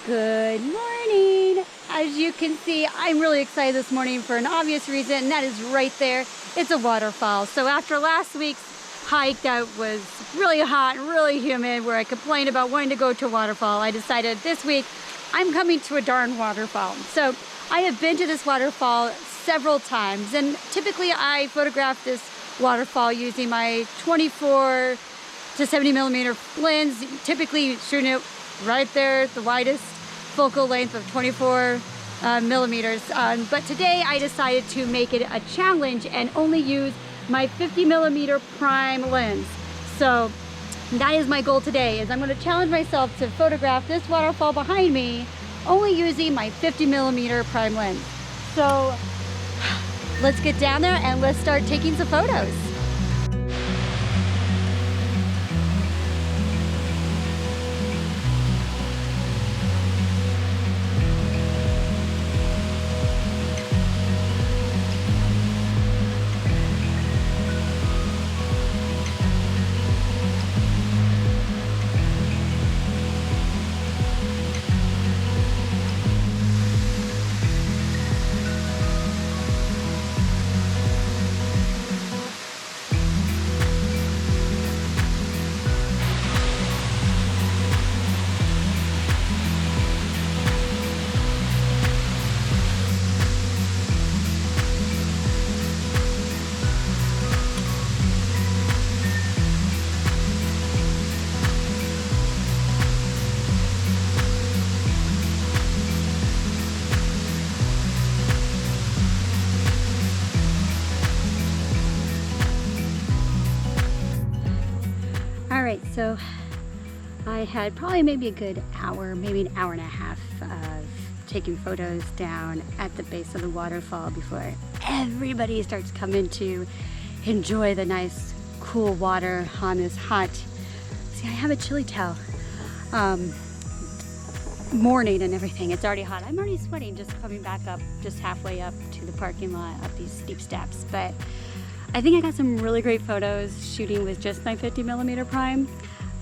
Good morning. As you can see, I'm really excited this morning for an obvious reason, and that is right there. It's a waterfall. So after last week's hike that was really hot and really humid, where I complained about wanting to go to a waterfall, I decided this week I'm coming to a darn waterfall. So I have been to this waterfall several times, and typically I photograph this waterfall using my 24 to 70 millimeter lens, typically shooting it right there at the widest focal length of 24 millimeters. But today I decided to make it a challenge and only use my 50 millimeter prime lens. So that is my goal today, is I'm going to challenge myself to photograph this waterfall behind me only using my 50 millimeter prime lens. So let's get down there and let's start taking some photos. All right, so I had probably maybe a good hour, maybe an hour and a half of taking photos down at the base of the waterfall before everybody starts coming to enjoy the nice cool water on this hot, see, I have a chilly towel, morning and everything. It's already hot. I'm already sweating just coming back up, just halfway up to the parking lot, up these steep steps. But I think I got some really great photos shooting with just my 50 millimeter prime.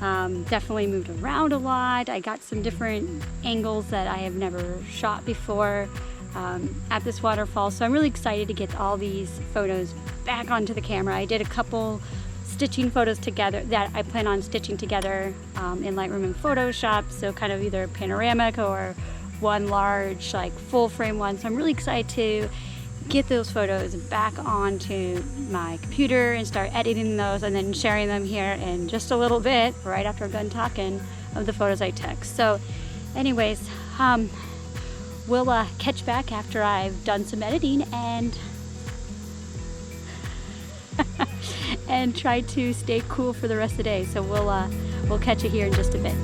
Definitely moved around a lot. I got some different angles that I have never shot before at this waterfall. So I'm really excited to get all these photos back onto the camera. I did a couple stitching photos together that I plan on stitching together in Lightroom and Photoshop. So kind of either panoramic or one large, like full frame one. So I'm really excited to get those photos back onto my computer and start editing those and then sharing them here in just a little bit, right after I'm done talking, of the photos I took. So anyways, we'll catch back after I've done some editing and and try to stay cool for the rest of the day. So we'll catch you here in just a bit.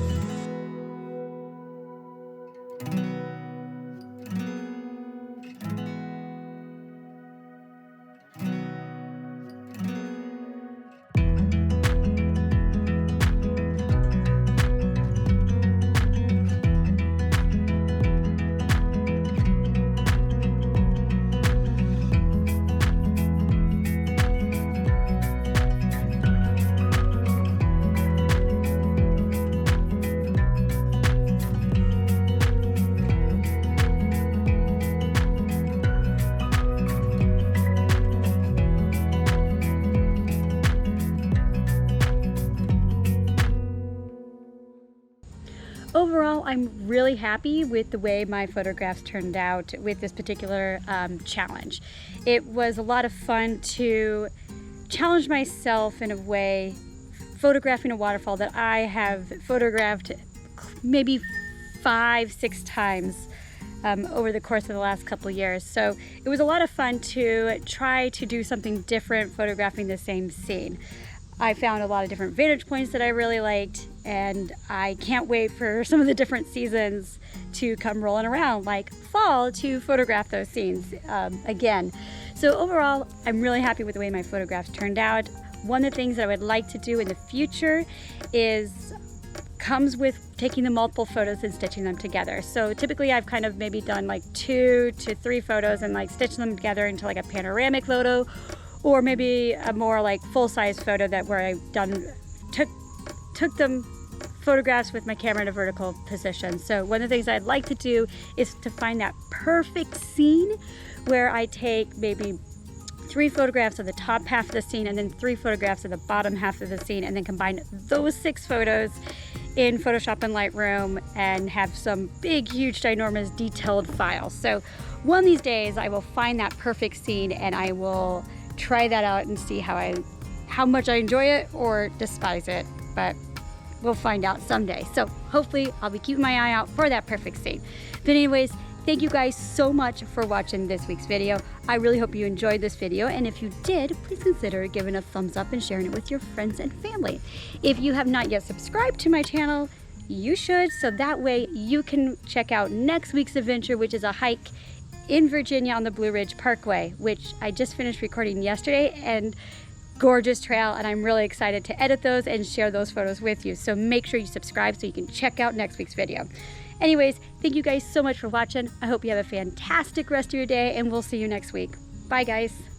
Overall, I'm really happy with the way my photographs turned out with this particular challenge. It was a lot of fun to challenge myself in a way, photographing a waterfall that I have photographed maybe 5-6 times over the course of the last couple of years. So it was a lot of fun to try to do something different photographing the same scene. I found a lot of different vantage points that I really liked, and I can't wait for some of the different seasons to come rolling around, like fall, to photograph those scenes again. So overall, I'm really happy with the way my photographs turned out. One of the things that I would like to do in the future comes with taking the multiple photos and stitching them together. So typically I've kind of maybe done like 2 to 3 photos and like stitched them together into like a panoramic photo, or maybe a more like full-size photo that where I've done took them photographs with my camera in a vertical position. So one of the things I'd like to do is to find that perfect scene where I take maybe 3 photographs of the top half of the scene and then 3 photographs of the bottom half of the scene, and then combine those 6 photos in Photoshop and Lightroom and have some big, huge, ginormous detailed files. So one of these days I will find that perfect scene and I will try that out and see how much I enjoy it or despise it, but we'll find out someday. So hopefully I'll be keeping my eye out for that perfect scene. But anyways, thank you guys so much for watching this week's video. I really hope you enjoyed this video, and if you did, please consider giving a thumbs up and sharing it with your friends and family. If you have not yet subscribed to my channel, you should, so that way you can check out next week's adventure, which is a hike in Virginia on the Blue Ridge Parkway, which I just finished recording yesterday, and gorgeous trail, and I'm really excited to edit those and share those photos with you. So make sure you subscribe so you can check out next week's video. Anyways, thank you guys so much for watching. I hope you have a fantastic rest of your day, and we'll see you next week. Bye, guys.